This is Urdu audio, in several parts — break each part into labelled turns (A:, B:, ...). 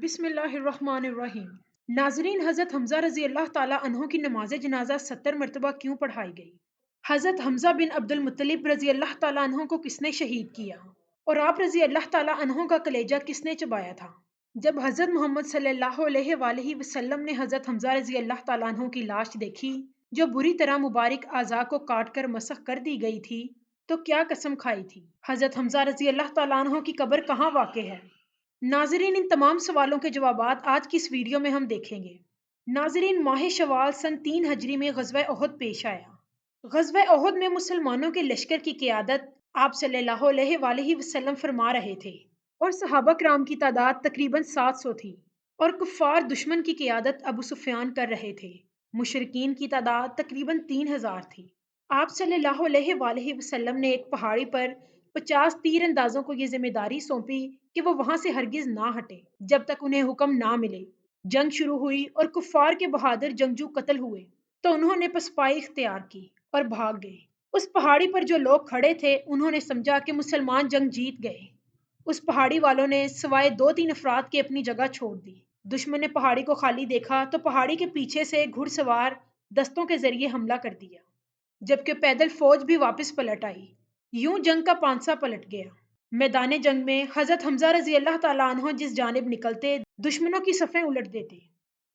A: بسم اللہ الرحمن الرحیم۔ ناظرین، حضرت حمزہ رضی اللہ تعالیٰ عنہ کی نماز جنازہ 70 مرتبہ کیوں پڑھائی گئی؟ حضرت حمزہ بن عبد المطلب رضی اللہ تعالیٰ عنہ کو کس نے شہید کیا اور آپ رضی اللہ تعالیٰ عنہ کا کلیجہ کس نے چبایا تھا؟ جب حضرت محمد صلی اللہ علیہ وآلہ وسلم نے حضرت حمزہ رضی اللہ تعالیٰ عنہ کی لاش دیکھی جو بری طرح مبارک اعضاء کو کاٹ کر مسخ کر دی گئی تھی تو کیا قسم کھائی تھی؟ حضرت حمزہ رضی اللہ تعالیٰ عنہ کی قبر کہاں واقع ہے؟ ناظرین، ان تمام سوالوں کے جوابات آج کی اس ویڈیو میں ہم دیکھیں گے۔ ناظرین، ماہ شوال سن 3 ہجری میں غزوہ احد پیش آیا۔ غزوہ احد میں مسلمانوں کے لشکر کی قیادت آپ صلی اللہ علیہ وآلہ وسلم فرما رہے تھے اور صحابہ کرام کی تعداد تقریباً 700 تھی اور کفار دشمن کی قیادت ابو سفیان کر رہے تھے۔ مشرکین کی تعداد تقریباً 3000 تھی۔ آپ صلی اللہ علیہ وآلہ وسلم نے ایک پہاڑی پر 50 تیر اندازوں کو یہ ذمہ داری سونپی کہ وہ وہاں سے ہرگز نہ ہٹے جب تک انہیں حکم نہ ملے۔ جنگ شروع ہوئی اور کفار کے بہادر جنگجو قتل ہوئے تو انہوں نے پسپائی اختیار کی اور بھاگ گئے۔ اس پہاڑی پر جو لوگ کھڑے تھے انہوں نے سمجھا کہ مسلمان جنگ جیت گئے۔ اس پہاڑی والوں نے سوائے 2-3 افراد کے اپنی جگہ چھوڑ دی۔ دشمن نے پہاڑی کو خالی دیکھا تو پہاڑی کے پیچھے سے گھڑ سوار دستوں کے ذریعے حملہ کر دیا، جبکہ پیدل فوج بھی واپس پلٹ آئی۔ یوں جنگ کا پانسا پلٹ گیا۔ میدان جنگ میں حضرت حمزہ رضی اللہ تعالیٰ عنہ جس جانب نکلتے دشمنوں کی صفیں الٹ دیتے۔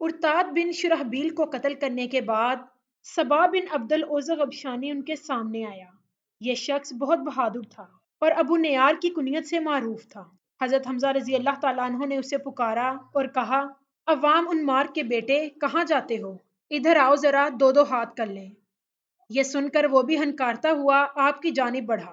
A: ارتاد بن شرحبیل کو قتل کرنے کے بعد صبا بن عبد العزى غبشانی ان کے سامنے آیا۔ یہ شخص بہت بہادر تھا اور ابو نیار کی کنیت سے معروف تھا۔ حضرت حمزہ رضی اللہ تعالیٰ عنہ نے اسے پکارا اور کہا، عوام انمار کے بیٹے، کہاں جاتے ہو؟ ادھر آؤ، ذرا 2 ہاتھ کر لیں۔ یہ سن کر وہ بھی ہنکارتا ہوا آپ کی جانب بڑھا۔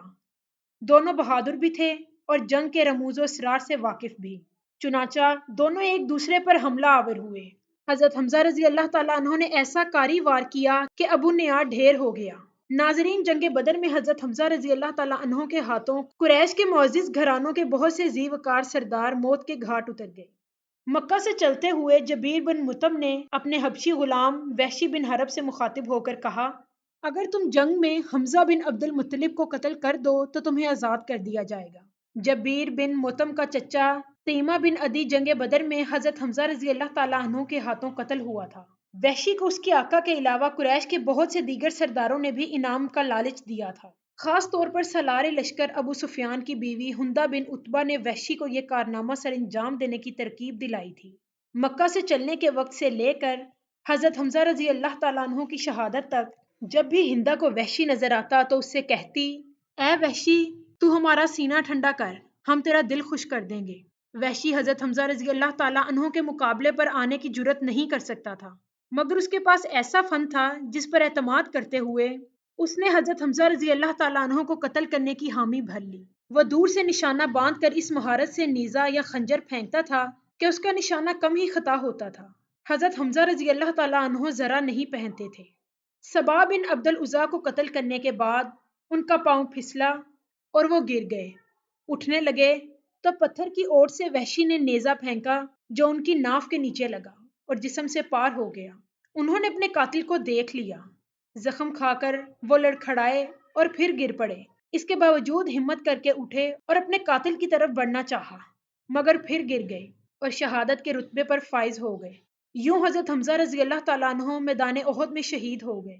A: دونوں بہادر بھی تھے اور جنگ کے رموز و اسرار سے واقف بھی، چنانچہ دونوں ایک دوسرے پر حملہ آور ہوئے۔ حضرت حمزہ رضی اللہ تعالیٰ عنہ نے ایسا کاری وار کیا کہ ابو نیار ڈھیر ہو گیا۔ ناظرین، جنگ بدر میں حضرت حمزہ رضی اللہ تعالیٰ عنہ کے ہاتھوں قریش کے معزز گھرانوں کے بہت سے ذی وقار سردار موت کے گھاٹ اتر گئے۔ مکہ سے چلتے ہوئے جبیر بن مطعم نے اپنے حبشی غلام وحشی بن حرب سے مخاطب ہو کر کہا، اگر تم جنگ میں حمزہ بن عبد المطلب کو قتل کر دو تو تمہیں آزاد کر دیا جائے گا۔ جبیر بن مطعم کا چچا تیمہ بن عدی جنگ بدر میں حضرت حمزہ رضی اللہ تعالیٰ عنہ کے ہاتھوں قتل ہوا تھا۔ وحشی کو اس کے آقا کے علاوہ قریش کے بہت سے دیگر سرداروں نے بھی انعام کا لالچ دیا تھا۔ خاص طور پر سالار لشکر ابو سفیان کی بیوی ہندہ بن عتبہ نے وحشی کو یہ کارنامہ سر انجام دینے کی ترغیب دلائی تھی۔ مکہ سے چلنے کے وقت سے لے کر حضرت حمزہ رضی اللہ تعالیٰ عنہ کی شہادت تک جب بھی ہندہ کو وحشی نظر آتا تو اس سے کہتی، اے وحشی، تو ہمارا سینہ ٹھنڈا کر، ہم تیرا دل خوش کر دیں گے۔ وحشی حضرت حمزہ رضی اللہ تعالیٰ عنہ کے مقابلے پر آنے کی جرات نہیں کر سکتا تھا، مگر اس کے پاس ایسا فن تھا جس پر اعتماد کرتے ہوئے اس نے حضرت حمزہ رضی اللہ تعالیٰ عنہ کو قتل کرنے کی حامی بھر لی۔ وہ دور سے نشانہ باندھ کر اس مہارت سے نیزہ یا خنجر پھینکتا تھا کہ اس کا نشانہ کم ہی خطا ہوتا تھا۔ حضرت حمزہ رضی اللہ تعالیٰ عنہ ذرا نہیں پہنتے تھے۔ صبا بن عبد العزیٰ کو قتل کرنے کے بعد ان کا پاؤں پھسلا اور وہ گر گئے۔ اٹھنے لگے تو پتھر کی اوٹ سے وحشی نے نیزہ پھینکا جو ان کی ناف کے نیچے لگا اور جسم سے پار ہو گیا۔ انہوں نے اپنے قاتل کو دیکھ لیا۔ زخم کھا کر وہ لڑکھڑائے اور پھر گر پڑے۔ اس کے باوجود ہمت کر کے اٹھے اور اپنے قاتل کی طرف بڑھنا چاہا، مگر پھر گر گئے اور شہادت کے رتبے پر فائز ہو گئے۔ یوں حضرت حمزہ رضی اللہ تعالیٰ عنہ میدان احد میں شہید ہو گئے۔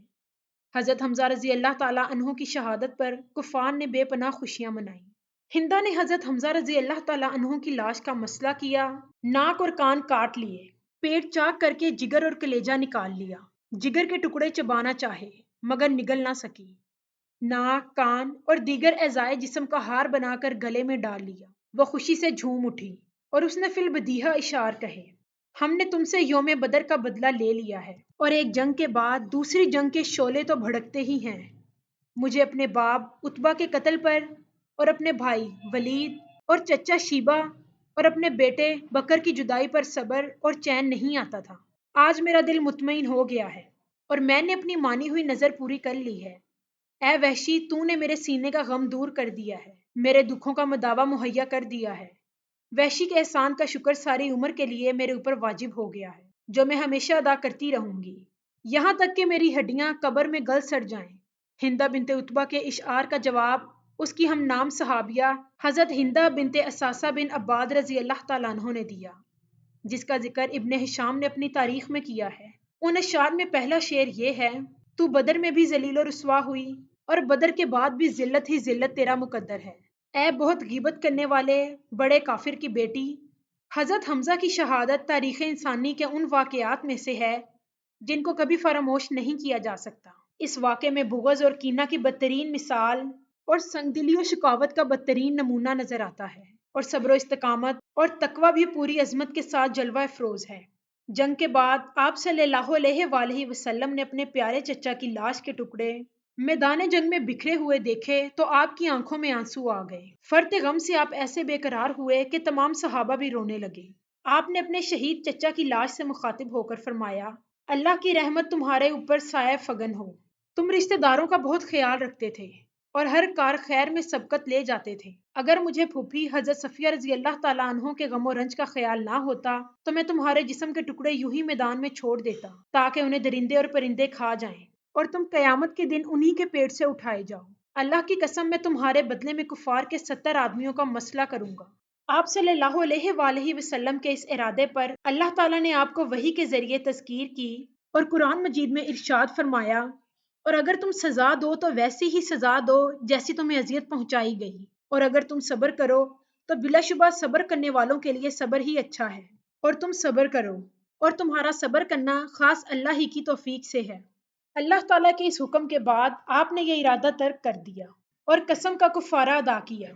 A: حضرت حمزہ رضی اللہ تعالیٰ عنہ کی شہادت پر کفار نے بے پناہ خوشیاں منائیں۔ ہندہ نے حضرت حمزہ رضی اللہ تعالیٰ عنہ کی لاش کا مسئلہ کیا، ناک اور کان کاٹ لیے، پیٹ چاک کر کے جگر اور کلیجہ نکال لیا۔ جگر کے ٹکڑے چبانا چاہے مگر نگل نہ سکی۔ ناک، کان اور دیگر اعضائے جسم کا ہار بنا کر گلے میں ڈال لیا۔ وہ خوشی سے جھوم اٹھی اور اس نے فی البدیہہ اشعار کہے، ہم نے تم سے یوم بدر کا بدلہ لے لیا ہے اور ایک جنگ کے بعد دوسری جنگ کے شعلے تو بھڑکتے ہی ہیں۔ مجھے اپنے باپ عتبہ کے قتل پر اور اپنے بھائی ولید اور چچا شیبہ اور اپنے بیٹے بکر کی جدائی پر صبر اور چین نہیں آتا تھا۔ آج میرا دل مطمئن ہو گیا ہے اور میں نے اپنی مانی ہوئی نظر پوری کر لی ہے۔ اے وحشی، تو نے میرے سینے کا غم دور کر دیا ہے، میرے دکھوں کا مداوا مہیا کر دیا ہے۔ وحشی کے احسان کا شکر ساری عمر کے لیے میرے اوپر واجب ہو گیا ہے، جو میں ہمیشہ ادا کرتی رہوں گی، یہاں تک کہ میری ہڈیاں قبر میں گل سڑ جائیں۔ ہندہ بنت عتبہ کے اشعار کا جواب اس کی ہم نام صحابیہ حضرت ہندہ بنت اساسہ بن عباد رضی اللہ تعالیٰ عنہ نے دیا۔ جس کا ذکر ابن ہشام نے اپنی تاریخ میں کیا ہے۔ ان اشعار میں پہلا شعر یہ ہے: تو بدر میں بھی ذلیل و رسوا ہوئی اور بدر کے بعد بھی ذلت ہی ذلت تیرا مقدر ہے۔ اے بہت غیبت کرنے والے بڑے کافر کی بیٹی، حضرت حمزہ کی شہادت تاریخ انسانی کے ان واقعات میں سے ہے جن کو کبھی فراموش نہیں کیا جا سکتا۔ اس واقعے میں بغض اور کینہ کی بدترین مثال اور سنگدلی و شقاوت کا بدترین نمونہ نظر آتا ہے، اور صبر و استقامت اور تقوی بھی پوری عظمت کے ساتھ جلوہ افروز ہے۔ جنگ کے بعد آپ صلی اللہ علیہ وآلہ وسلم نے اپنے پیارے چچا کی لاش کے ٹکڑے میدان جنگ میں بکھرے ہوئے دیکھے تو آپ کی آنکھوں میں آنسو آ گئے۔ فرط غم سے آپ ایسے بے قرار ہوئے کہ تمام صحابہ بھی رونے لگے۔ آپ نے اپنے شہید چچا کی لاش سے مخاطب ہو کر فرمایا: اللہ کی رحمت تمہارے اوپر سایہ فگن ہو۔ تم رشتہ داروں کا بہت خیال رکھتے تھے اور ہر کار خیر میں سبقت لے جاتے تھے۔ اگر مجھے پھوپھی حضرت صفیہ رضی اللہ تعالیٰ عنہ کے غم و رنج کا خیال نہ ہوتا تو میں تمہارے جسم کے ٹکڑے یوں ہی میدان میں چھوڑ دیتا تاکہ انہیں درندے اور پرندے کھا جائیں اور تم قیامت کے دن انہی کے پیٹ سے اٹھائے جاؤ۔ اللہ کی قسم میں تمہارے بدلے میں کفار کے 70 آدمیوں کا مسئلہ کروں گا۔ آپ صلی اللہ علیہ وآلہ وسلم کے اس ارادے پر اللہ تعالیٰ نے آپ کو وحی کے ذریعے تذکیر کی اور قرآن مجید میں ارشاد فرمایا: اور اگر تم سزا دو تو ویسی ہی سزا دو جیسی تمہیں اذیت پہنچائی گئی، اور اگر تم صبر کرو تو بلا شبہ صبر کرنے والوں کے لیے صبر ہی اچھا ہے، اور تم صبر کرو اور تمہارا صبر کرنا خاص اللہ ہی کی توفیق سے ہے۔ اللہ تعالیٰ کے اس حکم کے بعد آپ نے یہ ارادہ ترک کر دیا اور قسم کا کفارہ ادا کیا۔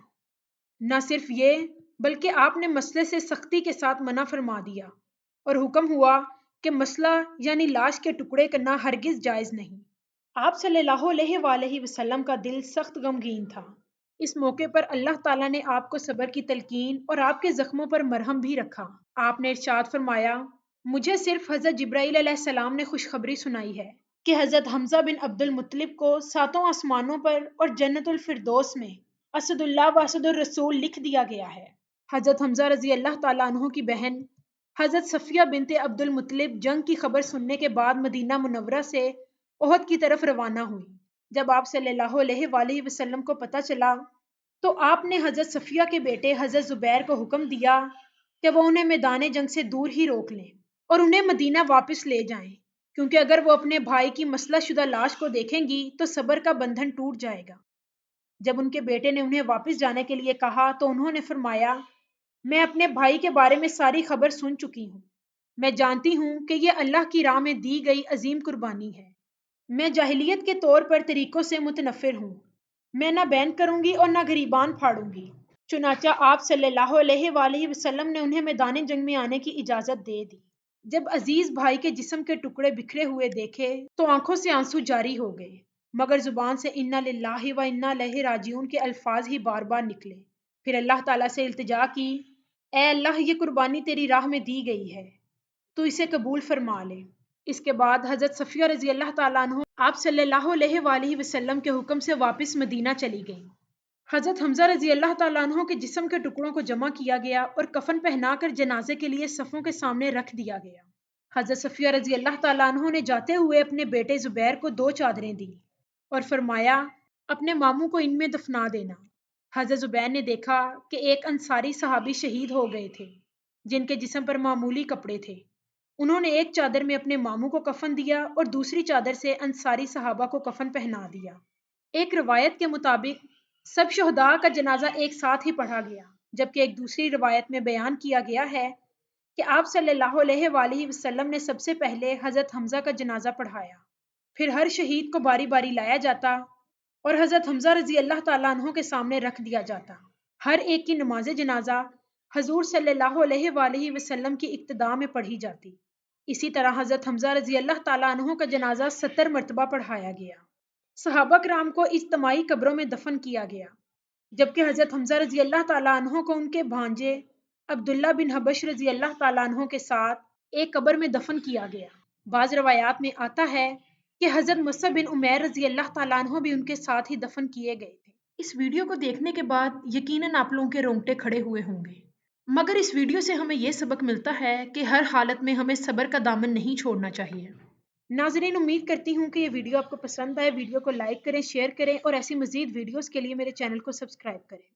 A: نہ صرف یہ بلکہ آپ نے مسئلے سے سختی کے ساتھ منع فرما دیا اور حکم ہوا کہ مسئلہ یعنی لاش کے ٹکڑے کرنا ہرگز جائز نہیں۔ آپ صلی اللہ علیہ وآلہ وسلم کا دل سخت غمگین تھا۔ اس موقع پر اللہ تعالیٰ نے آپ کو صبر کی تلقین اور آپ کے زخموں پر مرہم بھی رکھا۔ آپ نے ارشاد فرمایا: مجھے صرف حضرت جبرائیل علیہ السلام نے خوشخبری سنائی ہے کہ حضرت حمزہ بن عبد المطلب کو 7 آسمانوں پر اور جنت الفردوس میں اسد اللہ و اسد الرسول لکھ دیا گیا ہے۔ حضرت حمزہ رضی اللہ تعالیٰ عنہ کی بہن حضرت صفیہ بنت عبد المطلب جنگ کی خبر سننے کے بعد مدینہ منورہ سے احد کی طرف روانہ ہوئی۔ جب آپ صلی اللہ علیہ وآلہ وسلم کو پتہ چلا تو آپ نے حضرت صفیہ کے بیٹے حضرت زبیر کو حکم دیا کہ وہ انہیں میدان جنگ سے دور ہی روک لیں اور انہیں مدینہ واپس لے جائیں، کیونکہ اگر وہ اپنے بھائی کی مسلح شدہ لاش کو دیکھیں گی تو صبر کا بندھن ٹوٹ جائے گا۔ جب ان کے بیٹے نے انہیں واپس جانے کے لیے کہا تو انہوں نے فرمایا: میں اپنے بھائی کے بارے میں ساری خبر سن چکی ہوں۔ میں جانتی ہوں کہ یہ اللہ کی راہ میں دی گئی عظیم قربانی ہے۔ میں جاہلیت کے طور پر طریقوں سے متنفر ہوں۔ میں نہ بین کروں گی اور نہ گریبان پھاڑوں گی۔ چنانچہ آپ صلی اللہ علیہ وآلہ وسلم نے انہیں میدان جنگ میں آنے کی اجازت دے دی۔ جب عزیز بھائی کے جسم کے ٹکڑے بکھرے ہوئے دیکھے تو آنکھوں سے آنسو جاری ہو گئے، مگر زبان سے انا للہ و انا الیہ راجعون کے الفاظ ہی بار بار نکلے۔ پھر اللہ تعالیٰ سے التجا کی: اے اللہ، یہ قربانی تیری راہ میں دی گئی ہے، تو اسے قبول فرما لے۔ اس کے بعد حضرت صفیہ رضی اللہ تعالیٰ عنہ آپ صلی اللہ علیہ وآلہ وسلم کے حکم سے واپس مدینہ چلی گئیں۔ حضرت حمزہ رضی اللہ تعالیٰ عنہ کے جسم کے ٹکڑوں کو جمع کیا گیا اور کفن پہنا کر جنازے کے لیے صفوں کے سامنے رکھ دیا گیا۔ حضرت صفیہ رضی اللہ تعالیٰ عنہ نے جاتے ہوئے اپنے بیٹے زبیر کو 2 چادریں دیں اور فرمایا: اپنے ماموں کو ان میں دفنا دینا۔ حضرت زبیر نے دیکھا کہ ایک انصاری صحابی شہید ہو گئے تھے جن کے جسم پر معمولی کپڑے تھے۔ انہوں نے ایک چادر میں اپنے ماموں کو کفن دیا اور دوسری چادر سے انصاری صحابہ کو کفن پہنا دیا۔ ایک روایت کے مطابق سب شہداء کا جنازہ ایک ساتھ ہی پڑھا گیا، جبکہ ایک دوسری روایت میں بیان کیا گیا ہے کہ آپ صلی اللہ علیہ وآلہ وسلم نے سب سے پہلے حضرت حمزہ کا جنازہ پڑھایا، پھر ہر شہید کو باری باری لایا جاتا اور حضرت حمزہ رضی اللہ تعالیٰ عنہ کے سامنے رکھ دیا جاتا۔ ہر ایک کی نماز جنازہ حضور صلی اللہ علیہ وآلہ وسلم کی اقتداء میں پڑھی جاتی۔ اسی طرح حضرت حمزہ رضی اللہ تعالیٰ عنہ کا جنازہ 70 مرتبہ پڑھایا گیا۔ صحابہ کرام کو اجتماعی قبروں میں دفن کیا گیا، جبکہ حضرت حمزہ رضی اللہ تعالیٰ عنہ کو ان کے بھانجے عبداللہ بن حبش رضی اللہ تعالیٰ عنہ کے ساتھ ایک قبر میں دفن کیا گیا۔ بعض روایات میں آتا ہے کہ حضرت مصعب بن عمیر رضی اللہ تعالیٰ عنہ بھی ان کے ساتھ ہی دفن کیے گئے تھے۔ اس ویڈیو کو دیکھنے کے بعد یقیناً آپ لوگوں کے رونگٹے کھڑے ہوئے ہوں گے، مگر اس ویڈیو سے ہمیں یہ سبق ملتا ہے کہ ہر حالت میں ہمیں صبر کا دامن نہیں چھوڑنا چاہیے۔ ناظرین، امید کرتی ہوں کہ یہ ویڈیو آپ کو پسند آئے۔ ویڈیو کو لائک کریں، شیئر کریں اور ایسی مزید ویڈیوز کے لیے میرے چینل کو سبسکرائب کریں۔